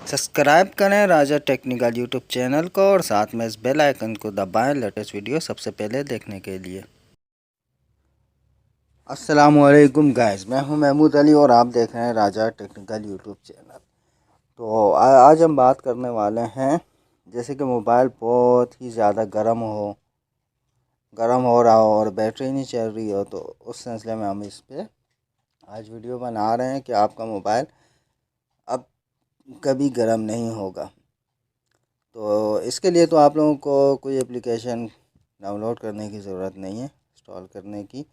Subscribe करें राजा technical YouTube channel को और साथ में इस बेल आइकन को दबाएं लेटेस्ट वीडियो सबसे पहले देखने के लिए। अस्सलामुअलैकुम गाइस, मैं हूं महमूद अली और आप देख रहे हैं राजा टेक्निकल यूट्यूब चैनल। तो आज हम बात करने वाले हैं, जैसे कि मोबाइल बहुत ही ज़्यादा गर्म हो रहा हो और बैटरी नहीं चल रही हो, तो उस सिलसिले में हम इस पर आज वीडियो बना रहे हैं कि आपका मोबाइल अब कभी गर्म नहीं होगा। तो इसके लिए तो आप लोगों को कोई एप्लीकेशन डाउनलोड करने की ज़रूरत नहीं है, इंस्टॉल करने की।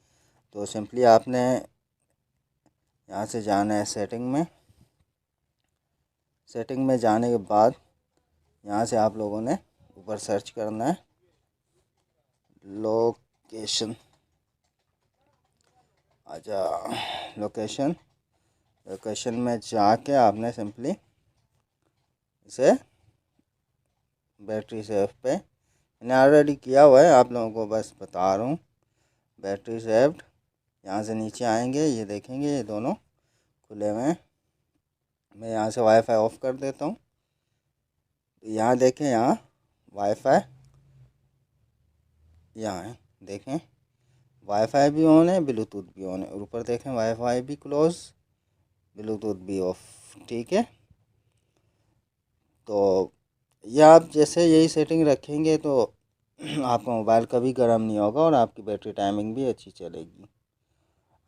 तो सिंपली आपने यहाँ से जाना है सेटिंग में जाने के बाद यहाँ से आप लोगों ने ऊपर सर्च करना है लोकेशन। अच्छा, लोकेशन में जाके आपने सिंपली इसे बैटरी सेव पे, मैंने ऑलरेडी किया हुआ है, आप लोगों को बस बता रहा हूँ। बैटरी सेव्ड, यहाँ से नीचे आएंगे, ये देखेंगे ये दोनों खुले हुए हैं। मैं यहाँ से वाईफाई ऑफ़ कर देता हूँ। तो यहाँ देखें, यहाँ वाईफाई यहाँ है, देखें वाईफाई भी ऑन है, ब्लूटूथ भी ऑन है। और ऊपर देखें वाईफाई भी क्लोज, ब्लूटूथ भी ऑफ। ठीक है, तो ये आप जैसे यही सेटिंग रखेंगे तो आपका मोबाइल कभी गर्म नहीं होगा और आपकी बैटरी टाइमिंग भी अच्छी चलेगी।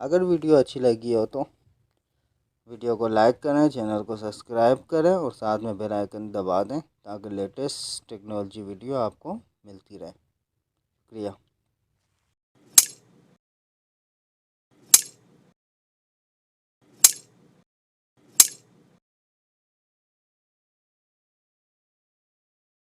अगर वीडियो अच्छी लगी हो तो वीडियो को लाइक करें, चैनल को सब्सक्राइब करें और साथ में बेल आइकन दबा दें ताकि लेटेस्ट टेक्नोलॉजी वीडियो आपको मिलती रहे। शुक्रिया।